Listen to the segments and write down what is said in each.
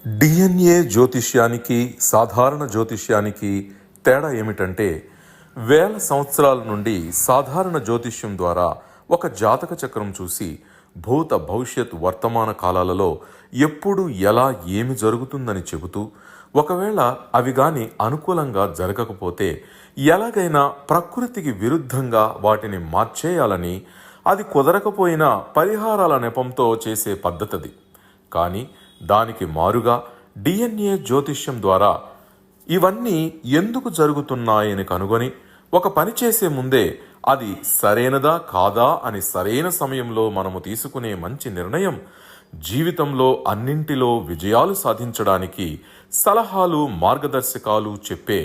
DNA జ్యోతిష్యానికి సాధారణ జ్యోతిష్యానికి తేడా ఏమిటంటే వేల సంవత్సరాల నుండి సాధారణ జ్యోతిష్యం ద్వారా ఒక జాతక చక్రం చూసి భూత భవిష్యత్ వర్తమాన కాలాలలో ఎప్పుడు ఎలా ఏమి జరుగుతుందని చెబుతూ ఒకవేళ అవి గాని అనుకూలంగా జరగకపోతే ఎలాగైనా ప్రకృతికి విరుద్ధంగా వాటిని మార్చేయాలని, అది కుదరకపోయినా పరిహారాల నెపంతో చేసే పద్ధతది. కానీ దానికి మారుగా డిఎన్ఏ జ్యోతిష్యం ద్వారా ఇవన్నీ ఎందుకు జరుగుతున్నాయని కనుగొని ఒక పని చేసే ముందే అది సరైనదా కాదా అని సరైన సమయంలో మనము తీసుకునే మంచి నిర్ణయం జీవితంలో అన్నింటిలో విజయాలు సాధించడానికి సలహాలు మార్గదర్శకాలు చెప్పే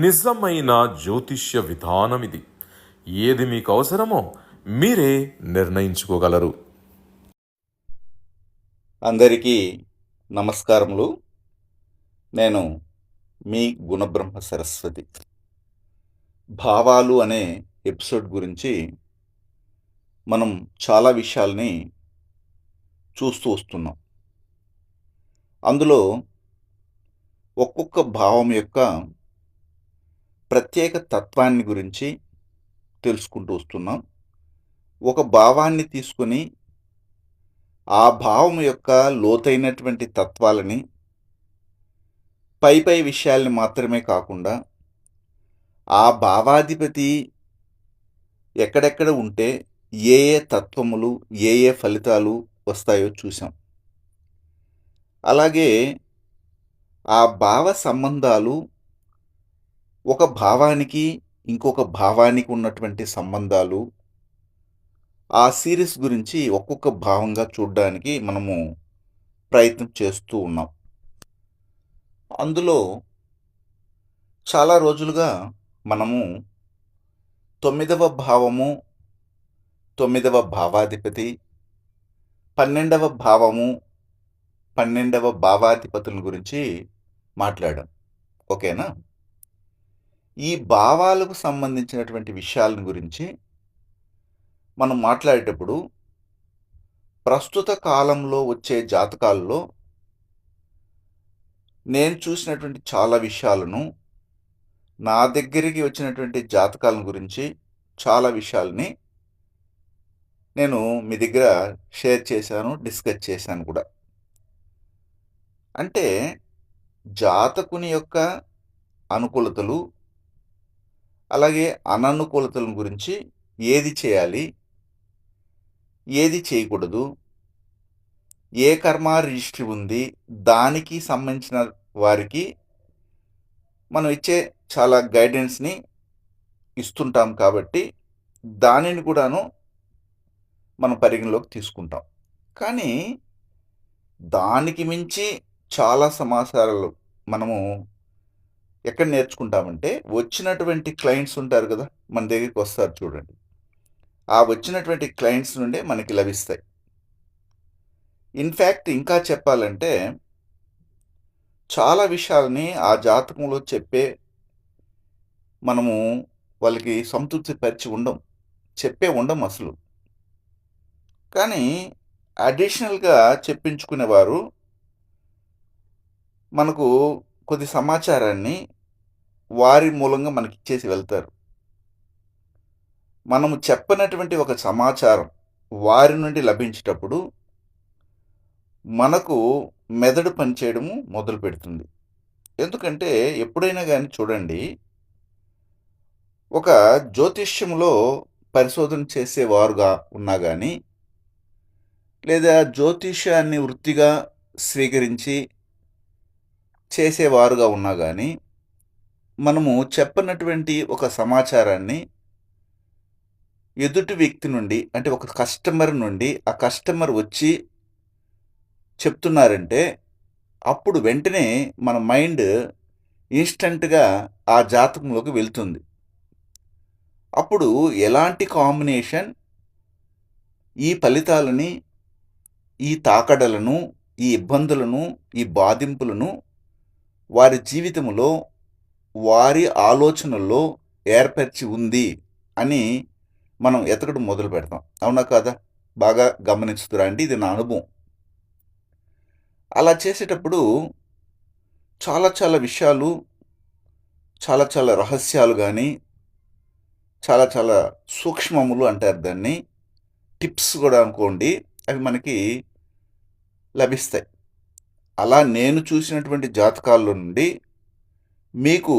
నిజమైన జ్యోతిష్య విధానం ఇది. ఏది మీకు అవసరమో మీరే నిర్ణయించుకోగలరు. అందరికీ నమస్కారములు. నేను మీ గుణబ్రహ్మ సరస్వతి. భావాలు అనే ఎపిసోడ్ గురించి మనం చాలా విషయాల్ని చూస్తూ వస్తున్నాం. అందులో ఒక్కొక్క భావం యొక్క ప్రత్యేక తత్వాన్ని గురించి తెలుసుకుంటూ వస్తున్నాం. ఒక భావాన్ని తీసుకొని ఆ భావం యొక్క లోతైనటువంటి తత్వాలని, పై విషయాల్ని మాత్రమే కాకుండా ఆ భావాధిపతి ఎక్కడెక్కడ ఉంటే ఏ తత్వములు, ఏ ఫలితాలు వస్తాయో చూసాం. అలాగే ఆ భావ సంబంధాలు, ఒక భావానికి ఇంకొక భావానికి ఉన్నటువంటి సంబంధాలు, ఆ సిరీస్ గురించి ఒక్కొక్క భావంగా చూడడానికి మనము ప్రయత్నం చేస్తూ ఉన్నాం. అందులో చాలా రోజులుగా మనము 9వ భావము, 9వ భావాధిపతి, 12వ భావము, 12వ భావాధిపతుల గురించి మాట్లాడాం. ఓకేనా? ఈ భావాలకు సంబంధించినటువంటి విషయాల గురించి మనం మాట్లాడేటప్పుడు ప్రస్తుత కాలంలో వచ్చే జాతకాల్లో నేను చూసినటువంటి చాలా విషయాలను, నా దగ్గరికి వచ్చినటువంటి జాతకాల గురించి చాలా విషయాల్ని నేను మీ దగ్గర షేర్ చేశాను, డిస్కస్ చేశాను కూడా. అంటే జాతకుని యొక్క అనుకూలతలు, అలాగే అననుకూలతల గురించి ఏది చేయాలి, ఏది చేయకూడదు, ఏ కర్మ రిజిస్ట్రీ ఉంది, దానికి సంబంధించిన వారికి మనం ఇచ్చే చాలా గైడెన్స్ని ఇస్తుంటాం. కాబట్టి దానిని కూడాను మనం పరిగణలోకి తీసుకుంటాం. కానీ దానికి మించి చాలా సమాచారాలు మనము ఎక్కడ నేర్చుకుంటామంటే, వచ్చినటువంటి క్లయింట్స్ ఉంటారు కదా, మన దగ్గరికి వస్తారు చూడండి, ఆ వచ్చినటువంటి క్లయింట్స్ నుండే మనకి లభిస్తాయి. ఇన్ఫ్యాక్ట్ ఇంకా చెప్పాలంటే చాలా విషయాల్ని ఆ జాతకంలో మనము వాళ్ళకి సంతృప్తి పరిచి చెప్పే ఉండం అసలు. కానీ అడిషనల్గా చెప్పించుకునేవారు మనకు కొద్ది సమాచారాన్ని వారి మూలంగా మనకి ఇచ్చేసి వెళ్తారు. మనము చెప్పనటువంటి ఒక సమాచారం వారి నుండి లభించేటప్పుడు మనకు మెదడు పనిచేయడము మొదలు పెడుతుంది. ఎందుకంటే ఎప్పుడైనా కానీ చూడండి, ఒక జ్యోతిష్యంలో పరిశోధన చేసేవారుగా ఉన్నా కానీ, లేదా జ్యోతిష్యాన్ని వృత్తిగా స్వీకరించి చేసేవారుగా ఉన్నా కానీ, మనము చెప్పనటువంటి ఒక సమాచారాన్ని ఎదుటి వ్యక్తి నుండి, అంటే ఒక కస్టమర్ నుండి, ఆ కస్టమర్ వచ్చి చెప్తున్నారంటే అప్పుడు వెంటనే మన మైండ్ ఇన్స్టంట్గా ఆ జాతకంలోకి వెళ్తుంది. అప్పుడు ఎలాంటి కాంబినేషన్ ఈ ఫలితాలని, ఈ తాకడలను, ఈ ఇబ్బందులను, ఈ బాధింపులను వారి జీవితంలో, వారి ఆలోచనల్లో ఏర్పరిచి ఉంది అని మనం ఎతకడం మొదలు పెడతాం. అవునా కాదా? బాగా గమనిస్తురా అండి? ఇది నా అనుభవం. అలా చేసేటప్పుడు చాలా చాలా విషయాలు, చాలా చాలా రహస్యాలు గానీ, చాలా చాలా సూక్ష్మములు అంటారు దాన్ని. టిప్స్ గూడా అనుకోండి. అవి మనకి లభిస్తాయి. అలా నేను చూసినటువంటి జాతకాల్లో నుండి మీకు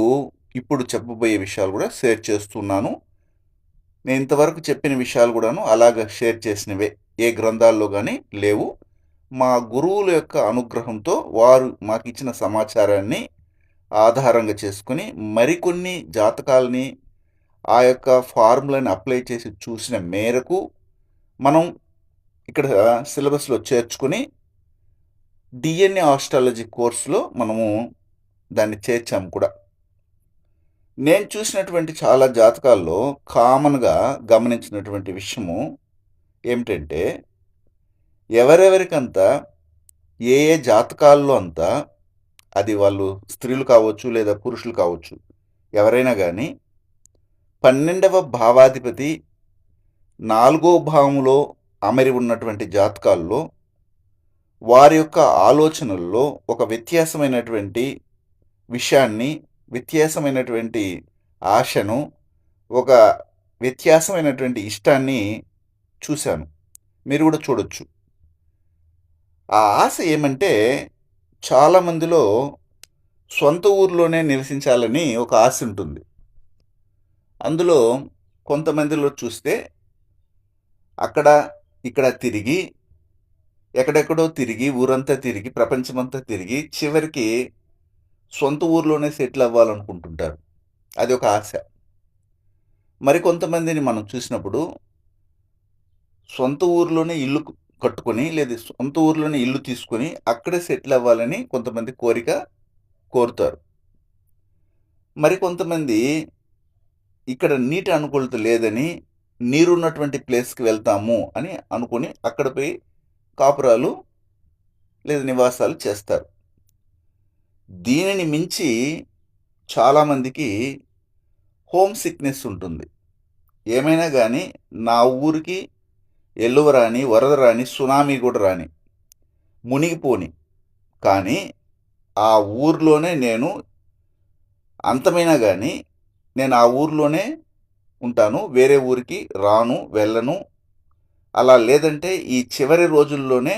ఇప్పుడు చెప్పబోయే విషయాలు గూడా షేర్ చేస్తున్నాను. నేను ఇంతవరకు చెప్పిన విషయాలు గూడాను అలాగా షేర్ చేసినవే. ఏ గ్రంథాల్లో గానీ లేవు. మా గురువుల యొక్క అనుగ్రహంతో వారు మాకిచ్చిన సమాచారాన్ని ఆధారంగా చేసుకొని మరికొన్ని జాతకాల్ని ఆ యొక్క ఫార్ములాని అప్లై చేసి చూసిన మేరకు మనం ఇక్కడ సిలబస్‌లో చేర్చుకొని DNA ఆస్ట్రాలజీ కోర్స్‌లో మనము దాన్ని చేర్చాము కూడా. నేను చూసినటువంటి చాలా జాతకాల్లో కామన్‌గా గమనించినటువంటి విషయము ఏమిటంటే, ఎవరెవరికంతా ఏ ఏ జాతకాల్లో అంతా అది వాళ్ళు స్త్రీలు కావచ్చు, లేదా పురుషులు కావచ్చు, ఎవరైనా గానీ 12వ భావాధిపతి 4గో భావంలో అమరి ఉన్నటువంటి జాతకాల్లో వారి యొక్క ఆలోచనల్లో ఒక వ్యత్యాసమైనటువంటి విషయాన్ని, వ్యత్యాసమైనటువంటి ఆశను, ఒక వ్యత్యాసమైనటువంటి ఇష్టాన్ని చూశాను. మీరు గూడా చూడొచ్చు. ఆ ఆశ ఏమంటే, చాలామందిలో సొంత ఊర్లోనే నివసించాలని ఒక ఆశ ఉంటుంది. అందులో కొంతమందిలో చూస్తే అక్కడ, ఇక్కడ తిరిగి, ఎక్కడెక్కడో తిరిగి, ఊరంతా తిరిగి, ప్రపంచమంతా తిరిగి, చివరికి సొంత ఊర్లోనే సెటిల్ అవ్వాలనుకుంటుంటారు. అది ఒక ఆశ. మరికొంతమందిని మనం చూసినప్పుడు సొంత ఊర్లోనే ఇల్లు కట్టుకొని, లేదా సొంత ఊర్లోనే ఇల్లు తీసుకొని, అక్కడే సెటిల్ అవ్వాలని కొంతమంది కోరుతారు. మరికొంతమంది ఇక్కడ నీటి అనుకూలత లేదని, నీరున్నటువంటి ప్లేస్‌కి వెళ్తాము అని అనుకుని అక్కడ పోయి కాపురాలు లేదా నివాసాలు చేస్తారు. దీనిని మించి చాలామందికి హోమ్ సిక్‌నెస్ ఉంటుంది. ఏమైనా గానీ నా ఊరికి ఎల్లువ రాని, వరద రాని, సునామీ గూడా రాని, మునిగిపోని, కానీ ఆ ఊర్లోనే నేను అంతమైనా గానీ నేను ఆ ఊర్లోనే ఉంటాను. వేరే ఊరికి రాను, వెళ్ళను. అలా లేదంటే ఈ చివరి రోజుల్లోనే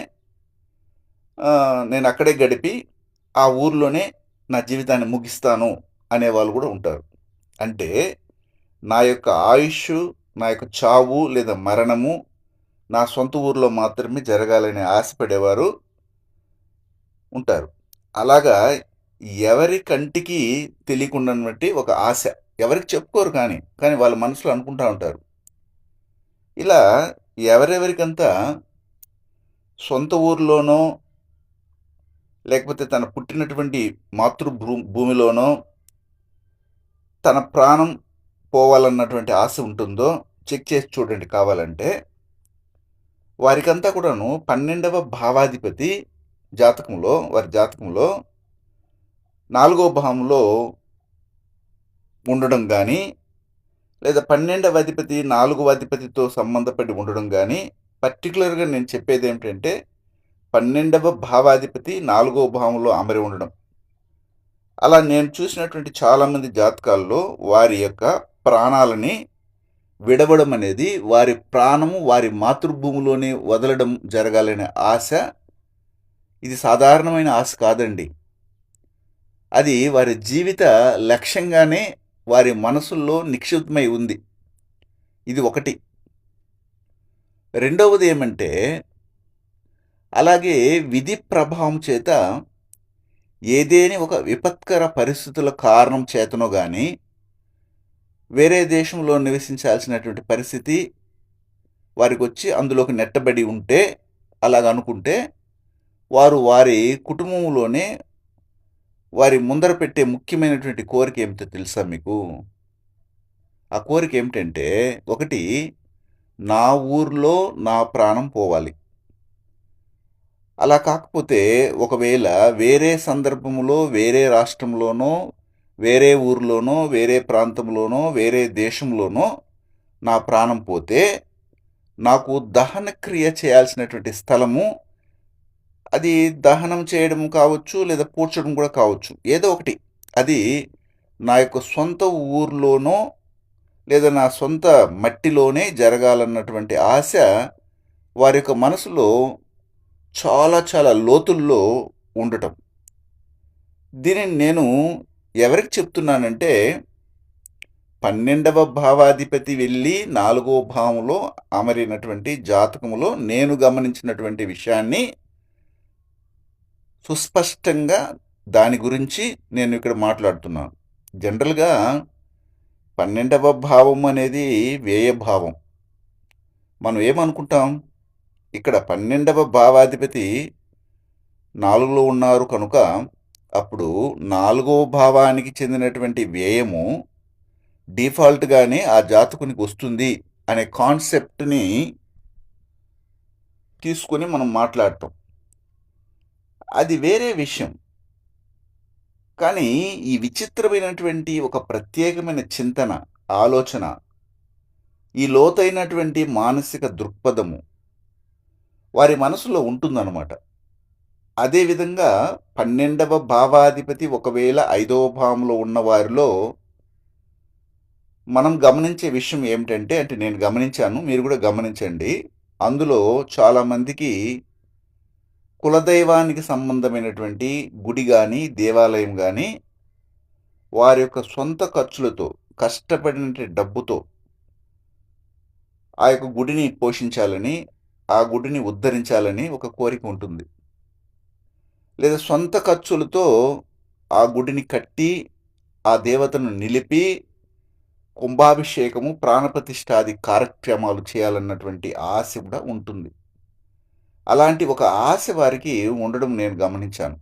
నేను అక్కడే గడిపి ఆ ఊర్లోనే నా జీవితాన్ని ముగిస్తాను అనేవాళ్ళు గూడా ఉంటారు. అంటే నా యొక్క ఆయుష్షు, నా యొక్క చావు లేదా మరణము నా సొంత ఊర్లో మాత్రమే జరగాలని ఆశపడేవారు ఉంటారు. అలాగా ఎవరి కంటికి తెలియకుండానటువంటి ఒక ఆశ. ఎవరికి చెప్పుకోరు కానీ వాళ్ళ మనసులో అనుకుంటా ఉంటారు. ఇలా ఎవరెవరికంతా సొంత ఊర్లోనో, లేకపోతే తన పుట్టినటువంటి భూమిలోనో తన ప్రాణం పోవాలన్నటువంటి ఆశ ఉంటుందో చెక్ చేసి చూడండి కావాలంటే. వారికంతా కూడాను 12వ భావాధిపతి వారి జాతకంలో 4గో భావంలో ఉండడం గానీ, లేదా 12వ అధిపతి 4గవ అధిపతితో సంబంధపడి ఉండడం గానీ, పర్టిక్యులర్‌గా నేను చెప్పేదేమిటంటే 12వ భావాధిపతి 4గో భావంలో అమరి ఉండడం. అలా నేను చూసినటువంటి చాలామంది జాతకాల్లో వారి యొక్క ప్రాణాలని విడవడం అనేది, వారి ప్రాణము వారి మాతృభూమిలోనే వదలడం జరగాలనే ఆశ, ఇది సాధారణమైన ఆశ కాదండి. అది వారి జీవిత లక్ష్యంగానే వారి మనసుల్లో నిక్షిప్తమై ఉంది. ఇది ఒకటి. రెండవది ఏమంటే, అలాగే విధి ప్రభావం చేత ఏదేని ఒక విపత్కర పరిస్థితుల కారణం చేతనో గానీ, వేరే దేశంలో నివసించాల్సినటువంటి పరిస్థితి వారికొచ్చి అందులోకి నెట్టబడి ఉంటే, అలాగనుకుంటే, వారు వారి కుటుంబంలోనే వారి ముందర పెట్టే ముఖ్యమైనటువంటి కోరిక ఏమిటో తెలుసా మీకు? ఆ కోరిక ఏమిటంటే, ఒకటి, నా ఊర్లో నా ప్రాణం పోవాలి. అలా కాకపోతే ఒకవేళ వేరే సందర్భంలో, వేరే రాష్ట్రంలోనో, వేరే ఊర్లోనో, వేరే ప్రాంతంలోనో, వేరే దేశంలోనో నా ప్రాణం పోతే, నాకు దహన క్రియ చేయాల్సినటువంటి స్థలము అది దహనం చేయడం కావచ్చు, లేదా పూడ్చడం కూడా కావచ్చు. ఏదో ఒకటి. అది నా యొక్క సొంత ఊర్లోనో, లేదా నా సొంత మట్టిలోనే జరగాలన్నటువంటి ఆశ వారి యొక్క మనసులో చాలా చాలా లోతుల్లో ఉండటం. దీనిని నేను ఎవరికి చెప్తున్నానంటే, 12వ భావాధిపతి వెళ్ళి 4వ భావంలో అమరినటువంటి జాతకములో నేను గమనించినటువంటి విషయాన్ని సుస్పష్టంగా దాని గురించి నేను ఇక్కడ మాట్లాడుతున్నాను. జనరల్‌గా 12వ భావం అనేది వ్యయభావం. మనం ఏమనుకుంటాం? ఇక్కడ 12వ భావాధిపతి 4లో ఉన్నారు కనుక, అప్పుడు 4వ భావానికి చెందినటువంటి వ్యయము డిఫాల్ట్‌గానే ఆ జాతకునికి వస్తుంది అనే కాన్సెప్ట్‌ని తీసుకొని మనం మాట్లాడటం. అది వేరే విషయం. కానీ ఈ విచిత్రమైనటువంటి ఒక ప్రత్యేకమైన చింతన, ఆలోచన, ఈ లోతైనటువంటి మానసిక దృక్పథము వారి మనసులో ఉంటుందన్నమాట. అదేవిధంగా 12వ భావాధిపతి ఒకవేళ 5వ భావంలో ఉన్న వారిలో మనం గమనించే విషయం ఏమిటంటే, అంటే నేను గమనించాను, మీరు కూడా గమనించండి. అందులో చాలామందికి కులదైవానికి సంబంధమైనటువంటి గుడి గాని, దేవాలయం గాని వారి యొక్క సొంత ఖర్చులతో, కష్టపడినటువంటి డబ్బుతో ఆ యొక్క గుడిని పోషించాలని, ఆ గుడిని ఉద్ధరించాలని ఒక కోరిక ఉంటుంది. లేదా సొంత ఖర్చులతో ఆ గుడిని కట్టి, ఆ దేవతను నిలిపి, కుంభాభిషేకము, ప్రాణప్రతిష్ఠాది కార్యక్రమాలు చేయాలన్నటువంటి ఆశ కూడా ఉంటుంది. అలాంటి ఒక ఆశ వారికి ఉండడం నేను గమనించాను.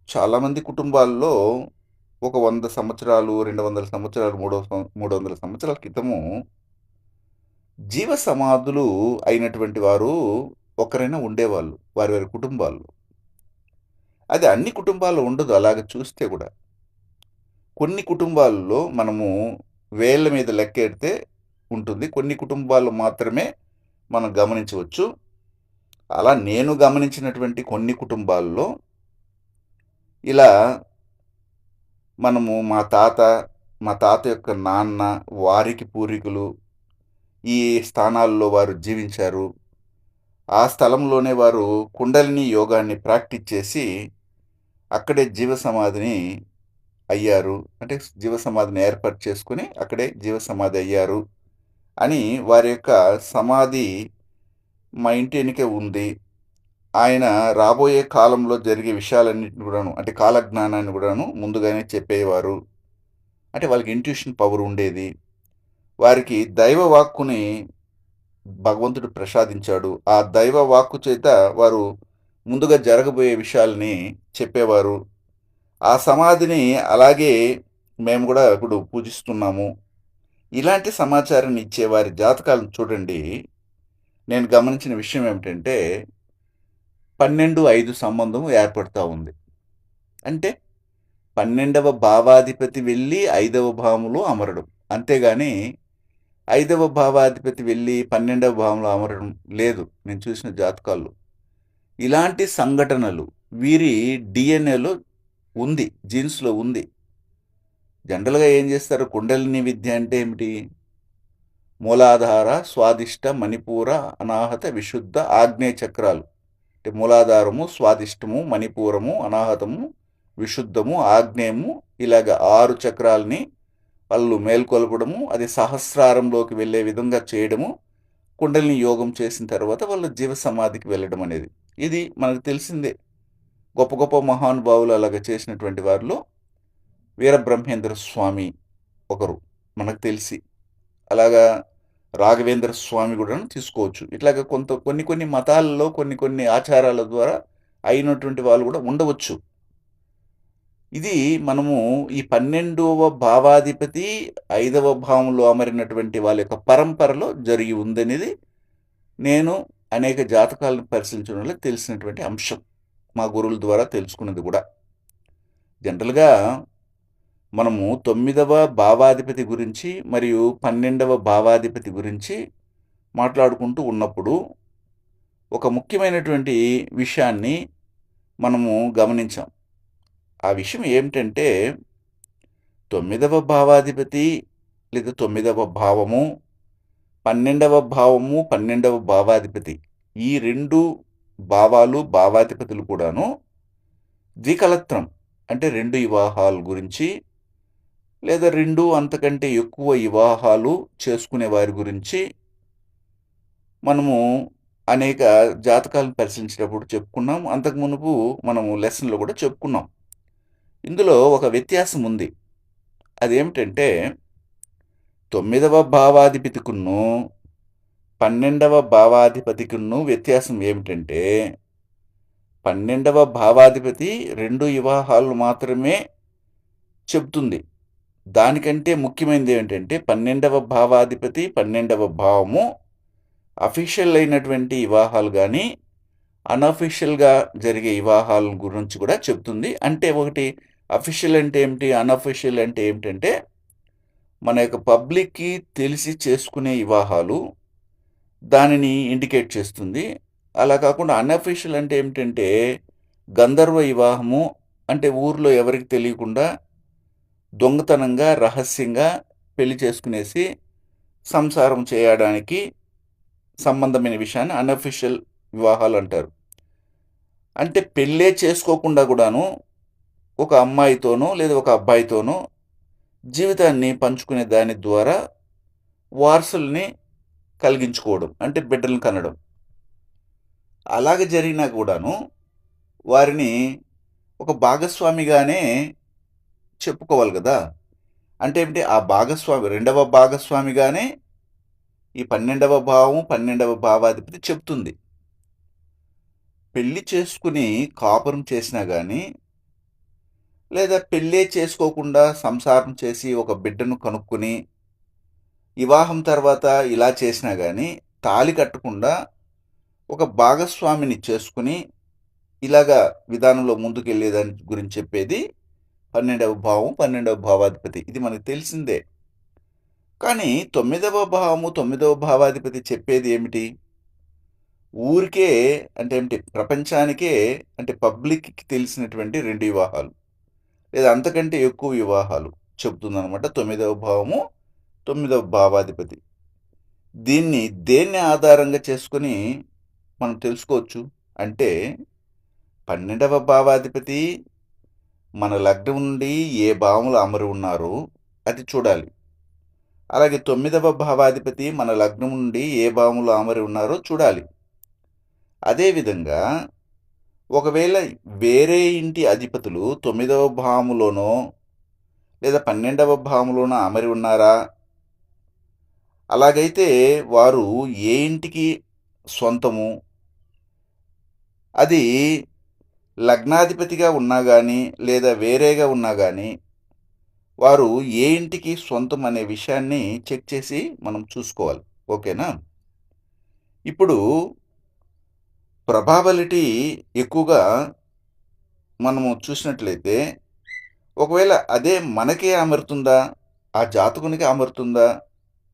చాలామంది కుటుంబాల్లో ఒక 100 సంవత్సరాలు, 200 సంవత్సరాలు, 300 సంవత్సరాల క్రితము జీవ సమాధులు అయినటువంటి వారు ఒకరైనా ఉండేవాళ్ళు. వారి వారి కుటుంబాల్లో. అది అన్ని కుటుంబాల్లో ఉండదు అలాగ చూస్తే కూడా. కొన్ని కుటుంబాల్లో మనము వేళ్ళ మీద లెక్కెడితే ఉంటుంది. కొన్ని కుటుంబాల్లో మాత్రమే మనం గమనించవచ్చు. అలా నేను గమనించినటువంటి కొన్ని కుటుంబాల్లో ఇలా మనము మా తాత యొక్క నాన్న, వారికి పూర్వీకులు ఈ స్థానాల్లో వారు జీవించారు. ఆ స్థలంలోనే వారు కుండలిని యోగాన్ని ప్రాక్టీస్ చేసి అక్కడే జీవ సమాధిని అయ్యారు. అంటే జీవ సమాధిని ఏర్పాటు చేసుకొని అక్కడే జీవ సమాధి అయ్యారు అని వారి యొక్క సమాధి మా ఇంటి ఎనకే ఉంది. ఆయన రాబోయే కాలంలో జరిగే విషయాలన్నిటిని కూడాను, అంటే కాలజ్ఞానాన్ని కూడాను ముందుగానే చెప్పేవారు. అంటే వాళ్ళకి ఇంట్యూషన్ పవర్ ఉండేది. వారికి దైవ వాక్కుని భగవంతుడు ప్రసాదించాడు. ఆ దైవ వాక్కు చేత వారు ముందుగా జరగబోయే విషయాల్ని చెప్పేవారు. ఆ సమాధిని అలాగే మేము కూడా ఇప్పుడు పూజిస్తున్నాము. ఇలాంటి సమాచారాన్ని ఇచ్చే వారి జాతకాలను చూడండి. నేను గమనించిన విషయం ఏమిటంటే 12-5 సంబంధం ఏర్పడతా ఉంది. అంటే 12వ భావాధిపతి వెళ్ళి 5వ భావంలో అమరడం. అంతేగాని 5వ భావాధిపతి వెళ్ళి 12వ భావంలో అమరడం లేదు నేను చూసిన జాతకాల్లో. ఇలాంటి సంఘటనలు వీరి డిఎన్ఏలో ఉంది, జీన్స్‌లో ఉంది. జనరల్‌గా ఏం చేస్తారు? కుండలిని విద్య అంటే ఏమిటి? మూలాధార, స్వాదిష్ట, మణిపూర, అనాహత, విశుద్ధ, ఆగ్నేయ చక్రాలు. అంటే మూలాధారము, స్వాదిష్టము, మణిపూరము, అనాహతము, విశుద్ధము, ఆగ్నేయము, ఇలాగ 6 చక్రాలని వాళ్ళు మేల్కొల్పడము, అది సహస్రారంలోకి వెళ్ళే విధంగా చేయడము, కుండలిని యోగం చేసిన తర్వాత వాళ్ళు జీవ సమాధికి వెళ్ళడం అనేది. ఇది మనకు తెలిసిందే. గొప్ప గొప్ప మహానుభావులు అలాగ చేసినటువంటి వారిలో వీరబ్రహ్మేంద్ర స్వామి ఒకరు మనకు తెలిసి. అలాగా రాఘవేంద్ర స్వామి కూడా తీసుకోవచ్చు. ఇట్లాగ కొన్ని మతాలలో కొన్ని ఆచారాల ద్వారా అయినటువంటి వాళ్ళు కూడా ఉండవచ్చు. ఇది మనము ఈ 12వ భావాధిపతి 5వ భావంలో అమరినటువంటి వాళ్ళ యొక్క పరంపరలో జరిగి ఉందనేది నేను అనేక జాతకాలను పరిశీలించడం వల్ల తెలిసినటువంటి అంశం. మా గురువుల ద్వారా తెలుసుకున్నది కూడా. జనరల్‌గా మనము 9వ భావాధిపతి గురించి మరియు 12వ భావాధిపతి గురించి మాట్లాడుకుంటూ ఉన్నప్పుడు ఒక ముఖ్యమైనటువంటి విషయాన్ని మనము గమనించాం. ఆ విషయం ఏమిటంటే 9వ భావాధిపతి లేదా 9వ భావము, 12వ భావము, 12వ భావాధిపతి ఈ 2 భావాలు, భావాధిపతులు కూడాను ద్వికలత్రం అంటే 2 వివాహాల గురించి లేదా 2 అంతకంటే ఎక్కువ వివాహాలు చేసుకునే వారి గురించి మనము అనేక జాతకాలను పరిశీలించినప్పుడు చెప్పుకున్నాం. అంతకు మునుపు మనము లెసన్‌లో కూడా చెప్పుకున్నాం. ఇందులో ఒక వ్యత్యాసం ఉంది. అదేమిటంటే 9వ భావాధిపతికును, 12వ భావాధిపతికును వ్యత్యాసం ఏమిటంటే 12వ భావాధిపతి 2 వివాహాలు మాత్రమే చెప్తుంది. దానికంటే ముఖ్యమైనది ఏంటంటే 12వ భావాధిపతి, 12వ భావము అఫీషియల్ అయినటువంటి వివాహాలు గానీ, అన్‌అఫీషియల్‌గా జరిగే వివాహాల గురించి కూడా చెప్తుంది. అంటే ఒకటి అఫీషియల్ అంటే ఏమిటి? అన్‌అఫీషియల్ అంటే ఏమిటంటే మన యొక్క పబ్లిక్‌కి తెలిసి చేసుకునే వివాహాలు దానిని ఇండికేట్ చేస్తుంది. అలా కాకుండా అన్‌అఫీషియల్ అంటే ఏమిటంటే గంధర్వ వివాహము అంటే ఊర్లో ఎవరికీ తెలియకుండా దొంగతనంగా, రహస్యంగా పెళ్లి చేసుకునేసి సంసారం చేయడానికి సంబంధమైన విషయాన్ని అన్‌అఫీషియల్ వివాహాలు అంటారు. అంటే పెళ్ళే చేసుకోకుండా కూడాను ఒక అమ్మాయితోనో లేదా ఒక అబ్బాయితోనో జీవితాన్ని పంచుకునే దాని ద్వారా వారసుల్ని కలిగించుకోవడం. అంటే బిడ్డలను కనడం. అలాగ జరిగినా కూడాను వారిని ఒక భాగస్వామిగానే చెప్పుకోవాలి గదా! అంటే ఏమిటి? ఆ భాగస్వామి రెండవ భాగస్వామిగానే ఈ 12వ భావం, 12వ భావాధిపతి చెప్తుంది. పెళ్లి చేసుకుని కాపురం చేసినా గానీ, లేదా పెళ్ళే చేసుకోకుండా సంసారం చేసి ఒక బిడ్డను కనుక్కొని, వివాహం తర్వాత ఇలా చేసినా గానీ, తాళి కట్టకుండా ఒక భాగస్వామిని చేసుకుని, ఇలాగా విధానంలో ముందుకెళ్ళేదాని గురించి చెప్పేది 12వ భావం, 12వ భావాధిపతి. ఇది మనకు తెలిసిందే. కానీ 9వ భావము, 9వ భావాధిపతి చెప్పేది ఏమిటి? ఊరికే అంటే ఏమిటి? ప్రపంచానికే అంటే పబ్లిక్‌కి తెలిసినటువంటి 2 వివాహాలు. లేదా అంతకంటే ఎక్కువ వివాహాలు చెప్తుందనమాట 9వ భావము, 9వ భావాధిపతి. దీన్ని దేన్ని ఆధారంగా చేసుకొని మనం తెలుసుకోవచ్చు? అంటే 12వ భావాధిపతి మన లగ్నం నుండి ఏ భావంలో అమరి ఉన్నారో అది చూడాలి. అలాగే 9వ భావాధిపతి మన లగ్నం నుండి ఏ భావంలో అమరి ఉన్నారో చూడాలి. అదేవిధంగా ఒకవేళ వేరే ఇంటి అధిపతులు 9వ భావములోనో లేదా 12వ భావంలోనో అమరి ఉన్నారా? అలాగైతే వారు ఏ ఇంటికి సొంతము? అది లగ్నాధిపతిగా ఉన్నా గానీ, లేదా వేరేగా ఉన్నా గానీ, వారు ఏ ఇంటికి సొంతం అనే విషయాన్ని చెక్ చేసి మనం చూసుకోవాలి. ఓకేనా? ఇప్పుడు ప్రాబబిలిటీ ఎక్కువగా మనము చూసినట్లయితే, ఒకవేళ అదే మనకే అమరుతుందా? ఆ జాతకునికే అమరుతుందా?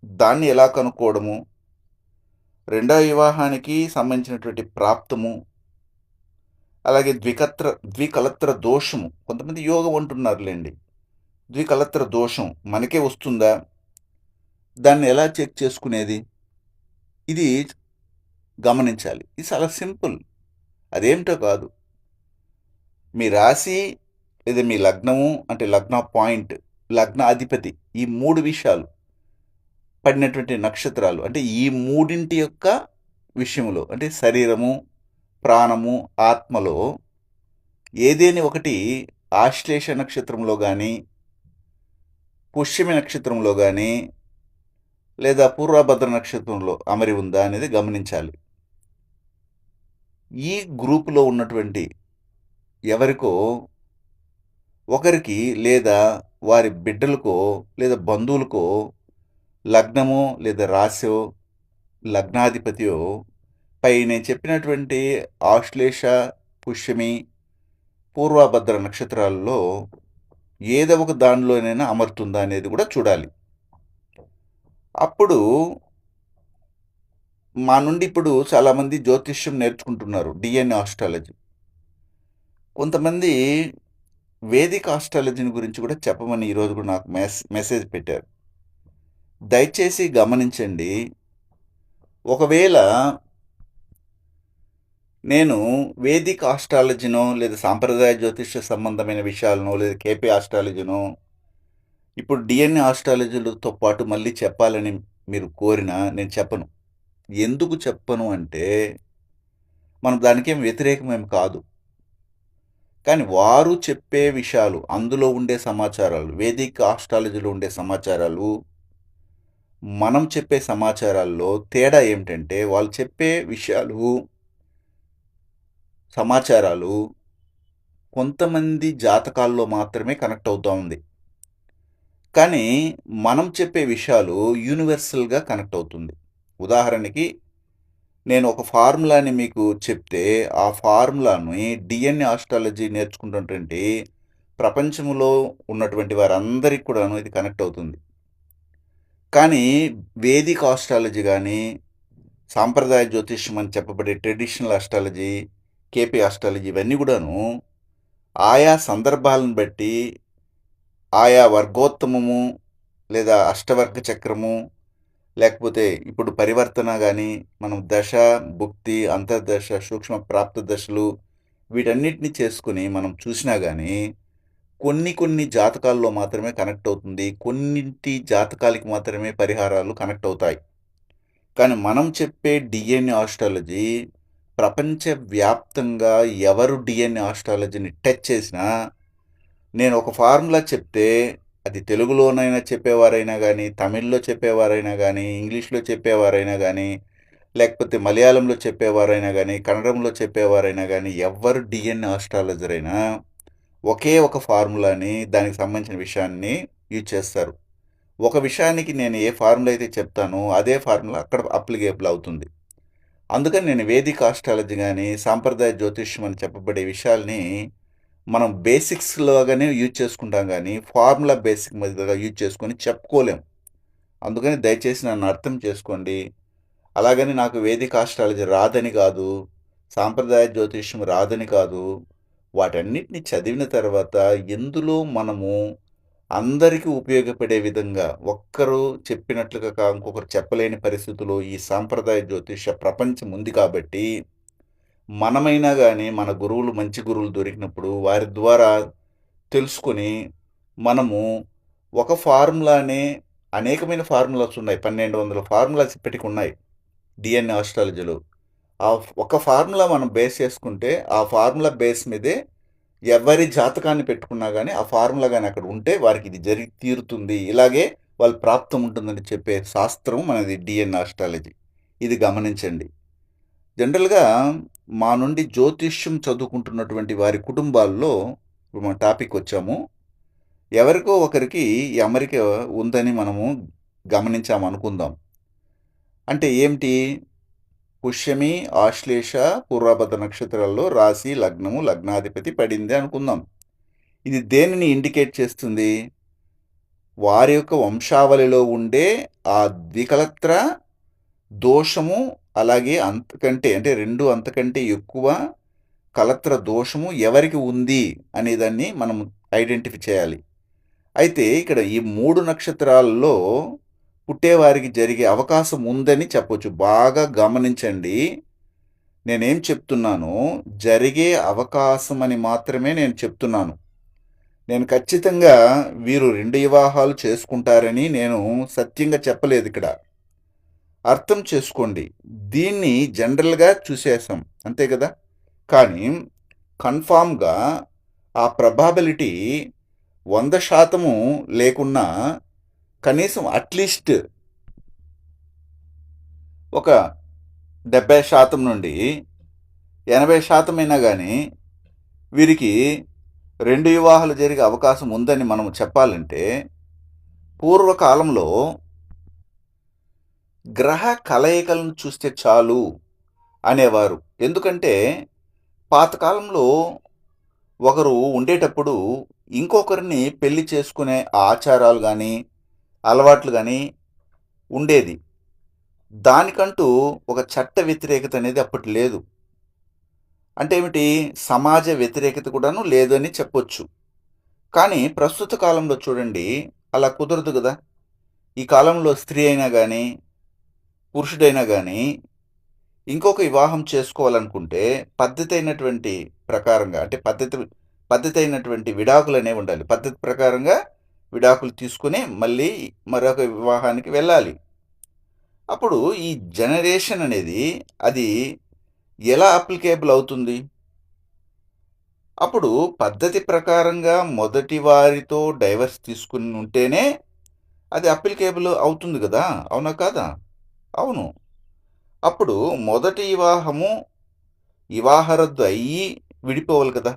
దాన్ని ఎలా కనుక్కోవడము? రెండవ వివాహానికి సంబంధించినటువంటి ప్రాప్తము, అలాగే ద్వికలత్ర దోషము. కొంతమంది యోగం అంటున్నారులెండి. ద్వికలత్ర దోషం మనకే వస్తుందా? దాన్ని ఎలా చెక్ చేసుకునేది? ఇది గమనించాలి. ఇది చాలా సింపుల్. అదేమిటో కాదు. మీ రాశి లేదా మీ లగ్నము అంటే లగ్న పాయింట్, లగ్న అధిపతి ఈ 3 విషయాలు పడినటువంటి నక్షత్రాలు అంటే ఈ మూడింటి యొక్క విషయంలో అంటే శరీరము, ప్రాణము, ఆత్మలో ఏదేని ఒకటి ఆశ్లేష నక్షత్రంలో గానీ, పుష్యమి నక్షత్రంలో గానీ, లేదా పూర్వభద్ర నక్షత్రంలో అమరి ఉందా అనేది గమనించాలి. ఈ గ్రూపులో ఉన్నటువంటి ఎవరికో ఒకరికి లేదా వారి బిడ్డలకో లేదా బంధువులకో లగ్నమో లేదా రాశో, లగ్నాధిపతియో పై నేను చెప్పినటువంటి ఆశ్లేష, పుష్యమి, పూర్వభద్ర నక్షత్రాల్లో ఏదో ఒక దానిలోనైనా అమరుతుందా అనేది కూడా చూడాలి. అప్పుడు మా నుండి ఇప్పుడు చాలామంది జ్యోతిష్యం నేర్చుకుంటున్నారు. DNA astrology. కొంతమంది వేదిక్ ఆస్ట్రాలజీని గురించి కూడా చెప్పమని ఈరోజు కూడా నాకు మెసేజ్ పెట్టారు. దయచేసి గమనించండి. ఒకవేళ నేను వేదిక్ ఆస్ట్రాలజీనో లేదా సాంప్రదాయ జ్యోతిష్య సంబంధమైన విషయాలనో లేదా కేపీ ఆస్ట్రాలజీనో ఇప్పుడు డిఎన్ఏ ఆస్ట్రాలజీలతో పాటు మళ్ళీ చెప్పాలని మీరు కోరినా నేను చెప్పను. ఎందుకు చెప్పను అంటే మనం దానికేం వ్యతిరేకమేం కాదు. కానీ వారు చెప్పే విషయాలు, అందులో ఉండే సమాచారాలు, వేదిక్ ఆస్ట్రాలజీలో ఉండే సమాచారాలు, మనం చెప్పే సమాచారాల్లో తేడా ఏమిటంటే వాళ్ళు చెప్పే విషయాలు, సమాచారాలు కొంతమంది జాతకాల్లో మాత్రమే కనెక్ట్ అవుతూ ఉంది. కానీ మనం చెప్పే విషయాలు యూనివర్సల్గా కనెక్ట్ అవుతుంది. ఉదాహరణకి నేను ఒక ఫార్ములాని మీకు చెప్తే ఆ ఫార్ములాని డిఎన్ఏ ఆస్ట్రాలజీ నేర్చుకున్నటువంటి ప్రపంచంలో ఉన్నటువంటి వారందరికీ కూడాను ఇది కనెక్ట్ అవుతుంది. కానీ వేదిక్ ఆస్ట్రాలజీ కానీ సాంప్రదాయ జ్యోతిష్యం అని చెప్పబడే ట్రెడిషనల్ ఆస్ట్రాలజీ, కేపీ ఆస్ట్రాలజీ ఇవన్నీ కూడాను ఆయా సందర్భాలను బట్టి ఆయా వర్గోత్తమము లేదా అష్టవర్గ చక్రము లేకపోతే ఇప్పుడు పరివర్తన కానీ మనం దశ, భుక్తి, అంతర్దశ, సూక్ష్మ ప్రాప్త దశలు వీటన్నిటిని చేసుకుని మనం చూసినా కానీ కొన్ని జాతకాల్లో మాత్రమే కనెక్ట్ అవుతుంది. కొన్నింటి జాతకాలకి మాత్రమే పరిహారాలు కనెక్ట్ అవుతాయి. కానీ మనం చెప్పే డిఎన్ఏ ఆస్ట్రాలజీ ప్రపంచవ్యాప్తంగా ఎవరు డిఎన్ఏ ఆస్ట్రాలజీని టచ్ చేసినా నేను ఒక ఫార్ములా చెప్తే అది తెలుగులోనైనా చెప్పేవారైనా కానీ, తమిళ్లో చెప్పేవారైనా కానీ, ఇంగ్లీష్లో చెప్పేవారైనా కానీ, లేకపోతే మలయాళంలో చెప్పేవారైనా కానీ, కన్నడంలో చెప్పేవారైనా కానీ, ఎవ్వరు డిఎన్ఏ ఆస్ట్రాలజర్ అయినా ఒకే ఒక ఫార్ములాని దానికి సంబంధించిన విషయాన్ని యూజ్ చేస్తారు. ఒక విషయానికి నేను ఏ ఫార్ములా అయితే చెప్తానో అదే ఫార్ములా అక్కడ అప్లికేబుల్ అవుతుంది. అందుకని నేను వేదిక్ ఆస్ట్రాలజీ కానీ సాంప్రదాయ జ్యోతిష్యం అని చెప్పబడే విషయాల్ని మనం బేసిక్స్లోగానే యూజ్ చేసుకుంటాం కానీ ఫార్ములా బేసిక్ మీదగా యూజ్ చేసుకొని చెప్పుకోలేం. అందుకని దయచేసి నన్ను అర్థం చేసుకోండి. అలాగని నాకు వేదిక్ ఆస్ట్రాలజీ రాదని కాదు, సాంప్రదాయ జ్యోతిష్యం రాదని కాదు. వాటన్నిటిని చదివిన తర్వాత ఎందులో మనము అందరికీ ఉపయోగపడే విధంగా ఒక్కరు చెప్పినట్లుగా ఇంకొకరు చెప్పలేని పరిస్థితుల్లో ఈ సాంప్రదాయ జ్యోతిష ప్రపంచం ఉంది కాబట్టి మనమైనా కానీ మన గురువులు మంచి గురువులు దొరికినప్పుడు వారి ద్వారా తెలుసుకొని మనము ఒక ఫార్ములానే అనేకమైన ఫార్ములాస్ ఉన్నాయి. 1200 ఫార్ములాస్ ఇప్పటికి ఉన్నాయి డిఎన్ఏ ఆస్ట్రాలజీలో. ఆ ఒక ఫార్ములా మనం బేస్ చేసుకుంటే ఆ ఫార్ములా బేస్ మీదే ఎవరి జాతకాన్ని పెట్టుకున్నా కానీ ఆ ఫార్ములా కానీ అక్కడ ఉంటే వారికి ఇది జరిగి తీరుతుంది, ఇలాగే వాళ్ళ ప్రాప్తం ఉంటుందని చెప్పే శాస్త్రం మనది డిఎన్ఏ ఆస్ట్రాలజీ. ఇది గమనించండి. జనరల్గా మా నుండి జ్యోతిష్యం చదువుకుంటున్నటువంటి వారి కుటుంబాల్లో ఇప్పుడు మన టాపిక్ వచ్చాము. ఎవరికో ఒకరికి ఈ అమరిక ఉందని మనము గమనించాము అనుకుందాం. అంటే ఏమిటి? పుష్యమి, ఆశ్లేష, పూర్వభద్ర నక్షత్రాల్లో రాశి, లగ్నము, లగ్నాధిపతి పడింది అనుకుందాం. ఇది దేనిని ఇండికేట్ చేస్తుంది? వారి యొక్క వంశావళిలో ఉండే ఆ ద్వికలత్ర దోషము, అలాగే అంతకంటే అంటే 2 అంతకంటే ఎక్కువ కలత్ర దోషము ఎవరికి ఉంది అనేదాన్ని మనం ఐడెంటిఫై చేయాలి. అయితే ఇక్కడ ఈ 3 నక్షత్రాల్లో పుట్టేవారికి జరిగే అవకాశం ఉందని చెప్పొచ్చు. బాగా గమనించండి. నేనేం చెప్తున్నానో జరిగే అవకాశం అని మాత్రమే నేను చెప్తున్నాను. నేను ఖచ్చితంగా వీరు 2 వివాహాలు చేసుకుంటారని నేను సత్యంగా చెప్పలేదు ఇక్కడ. అర్థం చేసుకోండి. దీన్ని జనరల్గా చూసేసాం అంతే కదా. కానీ కన్ఫామ్గా ఆ ప్రభాబిలిటీ 100% లేకున్నా కనీసం అట్లీస్ట్ ఒక 70% నుండి 80% అయినా కానీ వీరికి 2 వివాహాలు జరిగే అవకాశం ఉందని మనం చెప్పాలంటే పూర్వకాలంలో గ్రహ కలయికలను చూస్తే చాలు అనేవారు. ఎందుకంటే పాతకాలంలో ఒకరు ఉండేటప్పుడు ఇంకొకరిని పెళ్లి చేసుకునే ఆచారాలు కానీ అలవాట్లు కానీ ఉండేది. దానికంటూ ఒక చట్ట వ్యతిరేకత అనేది అప్పటి లేదు. అంటే ఏమిటి? సమాజ వ్యతిరేకత కూడాను లేదు అని చెప్పొచ్చు. కానీ ప్రస్తుత కాలంలో చూడండి అలా కుదరదు గదా! ఈ కాలంలో స్త్రీ అయినా గానీ, పురుషుడైనా గానీ ఇంకొక వివాహం చేసుకోవాలనుకుంటే పద్ధతైనటువంటి ప్రకారంగా అంటే పద్ధతైనటువంటి విడాకులనేవి ఉండాలి. పద్ధతి ప్రకారంగా విడాకులు తీసుకొని మళ్ళీ మరొక వివాహానికి వెళ్ళాలి. అప్పుడు ఈ జనరేషన్ అనేది అది ఎలా అప్లికేబుల్ అవుతుంది? అప్పుడు పద్ధతి ప్రకారంగా మొదటి వారితో డైవర్స్ తీసుకుని ఉంటేనే అది అప్లికేబుల్ అవుతుంది గదా! అవునా కాదా? అవును. అప్పుడు మొదటి వివాహ రద్దు అయ్యి విడిపోవాలి కదా!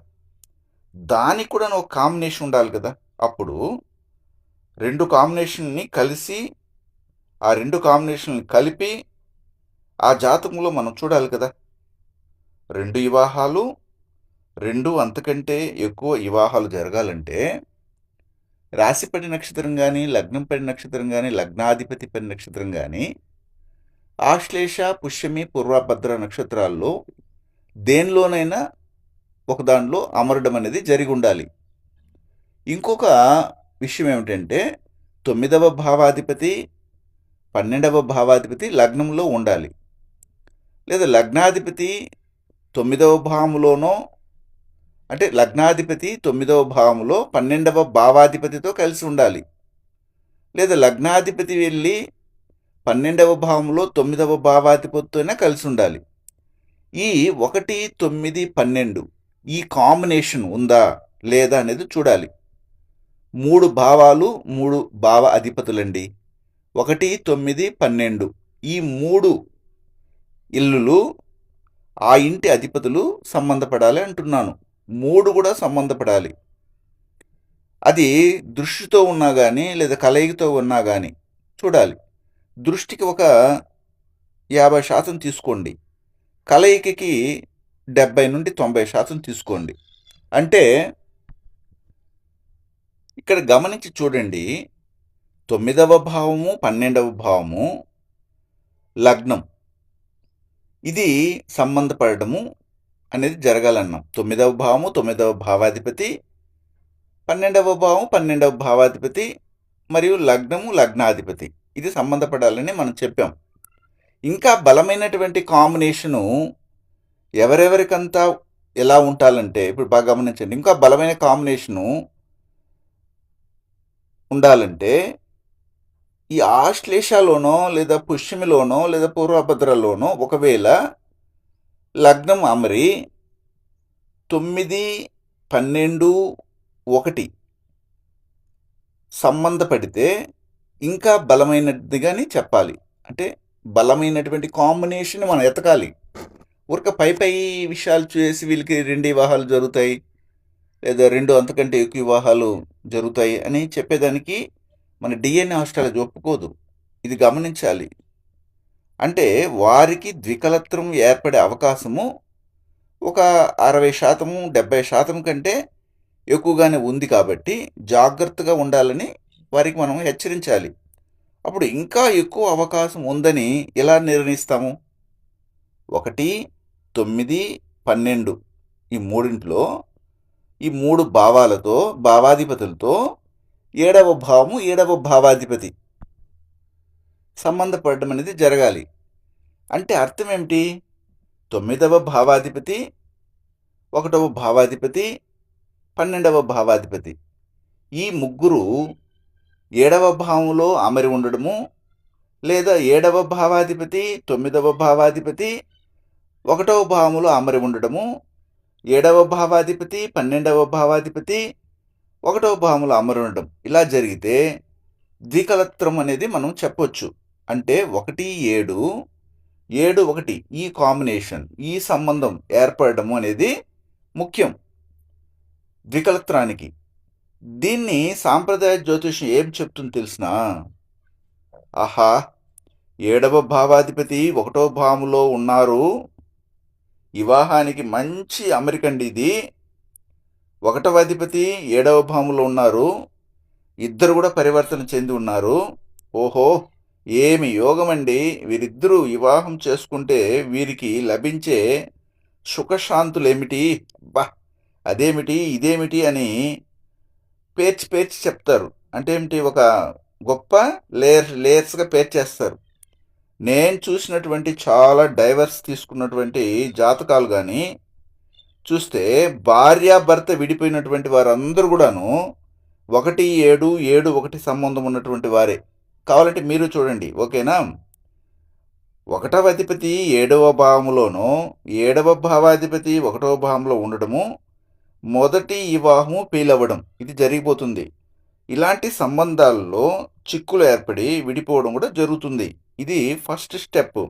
దానికి కూడా ఒక కాంబినేషన్ ఉండాలి కదా! అప్పుడు 2 కాంబినేషన్‌ని కలిసి ఆ 2 కాంబినేషన్‌ని కలిపి ఆ జాతకంలో మనం చూడాలి కదా! 2 వివాహాలు, 2 అంతకంటే ఎక్కువ వివాహాలు జరగాలంటే రాశిపడి నక్షత్రం గాని, లగ్నం పడి నక్షత్రం గాని, లగ్నాధిపతి పడి నక్షత్రం గాని ఆశ్లేష, పుష్యమి, పూర్వభద్ర నక్షత్రాల్లో దేనిలోనైనా ఒక దానిలో అమరడం అనేది జరిగి ఉండాలి. ఇంకొక విషయం ఏమిటంటే 9వ భావాధిపతి, 12వ భావాధిపతి లగ్నంలో ఉండాలి. లేదా లగ్నాధిపతి 9వ భావంలోనో అంటే లగ్నాధిపతి 9వ భావంలో 12వ భావాధిపతితో కలిసి ఉండాలి. లేదా లగ్నాధిపతి వెళ్ళి 12వ భావంలో 9వ భావాధిపతితోనే కలిసి ఉండాలి. ఈ 1, 9, 12 ఈ కాంబినేషన్ ఉందా లేదా అనేది చూడాలి. 3 భావాలు 3 భావ అధిపతులండి. 1, 9, 12 ఈ 3 ఇల్లులు ఆ ఇంటి అధిపతులు సంబంధపడాలి అంటున్నాను. 3 కూడా సంబంధపడాలి. అది దృష్టితో ఉన్నా కానీ లేదా కలయికతో ఉన్నా కానీ చూడాలి. దృష్టికి ఒక 50% తీసుకోండి. కలయికకి 70 నుండి 90% తీసుకోండి. అంటే ఇక్కడ గమనించి చూడండి 9వ భావము 12వ భావము లగ్నం ఇది సంబంధపడము అనేది జరగాలన్నాం. 9వ భావము 9వ భావాధిపతి, 12వ భావం 12వ భావాధిపతి మరియు లగ్నము లగ్నాధిపతి ఇది సంబంధపడాలని మనం చెప్పాం. ఇంకా బలమైనటువంటి కాంబినేషను ఎవరెవరికంతా ఎలా ఉండాలంటే ఇప్పుడు బాగా గమనించండి. ఇంకా బలమైన కాంబినేషను ఉండాలంటే ఈ ఆశ్లేషలోనో లేదా పుష్యమిలోనో లేదా పూర్వభద్రలోనో ఒకవేళ లగ్నం అమరి 9, 12, 1 సంబంధపడితే ఇంకా బలమైనదిగాని చెప్పాలి. అంటే బలమైనటువంటి కాంబినేషన్ మనం ఎతకాలి. ఊరిక పై విషయాలు చేసి వీళ్ళకి 2 వివాహాలు జరుగుతాయి లేదా 2 అంతకంటే ఎక్కువ వివాహాలు జరుగుతాయి అని చెప్పేదానికి మన డిఎన్ఏ ఆస్ట్రాలజీ ఒప్పుకోదు. ఇది గమనించాలి. అంటే వారికి ద్వికలత్వం ఏర్పడే అవకాశము ఒక 60%, 70% కంటే ఎక్కువగానే ఉంది కాబట్టి జాగ్రత్తగా ఉండాలని వారికి మనం హెచ్చరించాలి. అప్పుడు ఇంకా ఎక్కువ అవకాశం ఉందని ఎలా నిర్ణయిస్తాము? 1, 9, 12 ఈ మూడింట్లో ఈ 3 భావాలతో భావాధిపతులతో 7వ భావము 7వ భావాధిపతి సంబంధపడడం అనేది జరగాలి. అంటే అర్థం ఏమిటి? 9వ భావాధిపతి 1వ భావాధిపతి 12వ భావాధిపతి ఈ ముగ్గురు 7వ భావంలో అమరి ఉండడము లేదా 7వ భావాధిపతి 9వ భావాధిపతి 1వ భావంలో అమరి ఉండడము 7వ భావాధిపతి 12వ భావాధిపతి 1వ భావంలో అమరి ఉండడం ఇలా జరిగితే ద్వికలత్వం అనేది మనం చెప్పొచ్చు. అంటే 1, 7, 7, 1 ఈ కాంబినేషన్ ఈ సంబంధం ఏర్పడము అనేది ముఖ్యం ద్వికలత్రానికి. దీన్ని సాంప్రదాయ జ్యోతిషం ఏం చెప్తుంది తెలిసినా? ఆహా 7వ భావాధిపతి 1వ భావంలో ఉన్నారు, వివాహానికి మంచి అమరికండి ఇది. 1వ అధిపతి 7వ భావంలో ఉన్నారు, ఇద్దరు కూడా పరివర్తన చెంది ఉన్నారు. ఓహో ఏమి యోగమండి! వీరిద్దరూ వివాహం చేసుకుంటే వీరికి లభించే సుఖశాంతులేమిటి? అబ్బా! అదేమిటి, ఇదేమిటి అని పేర్చి పేర్చి చెప్తారు. అంటే ఏమిటి, ఒక గొప్ప లేయర్స్‌గా పేర్చేస్తారు. నేను చూసినటువంటి చాలా డైవర్స్ తీసుకున్నటువంటి జాతకాలు గాని చూస్తే భార్యాభర్త విడిపోయినటువంటి వారందరూ కూడాను 1, 7, 7, 1 సంబంధం ఉన్నటువంటి వారే. కావాలంటే మీరు చూడండి. ఓకేనా? 1వ అధిపతి 7వ భావంలోనో, 7వ భావాధిపతి 1వ భావంలో ఉండడము, మొదటి వివాహము ఫెయిలవ్వడం ఇది జరిగిపోతుంది. ఇలాంటి సంబంధాల్లో చిక్కులు ఏర్పడి విడిపోవడం కూడా జరుగుతుంది. ఇది ఫస్ట్ స్టెప్.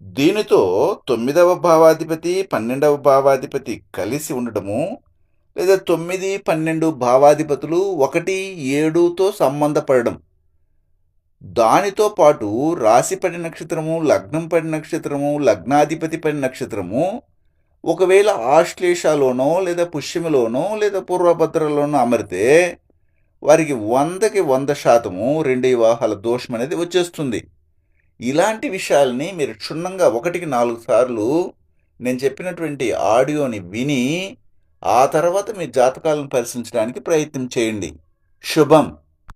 దీనితో 9వ భావాధిపతి 12వ భావాధిపతి కలిసి ఉండడము, లేదా 9, 12 భావాధిపతులు 1, 7తో సంబంధపడడం, దానితో పాటు రాశి పడి నక్షత్రము, లగ్నం పడి నక్షత్రము, లగ్నాధిపతి పడి నక్షత్రము ఒకవేళ ఆశ్లేషలోనో లేదా పుష్యమిలోనో లేదా పూర్వభద్రలోనో అమరితే వారికి 100కి 100% రెండు వివాహాల దోషం అనేది వచ్చేస్తుంది. ఇలాంటి విషయాల్ని మీరు క్షుణ్ణంగా 1కి 4 సార్లు నేను చెప్పినటువంటి ఆడియోని విని ఆ తర్వాత మీ జాతకాలను పరిశీలించడానికి ప్రయత్నం చేయండి. శుభం.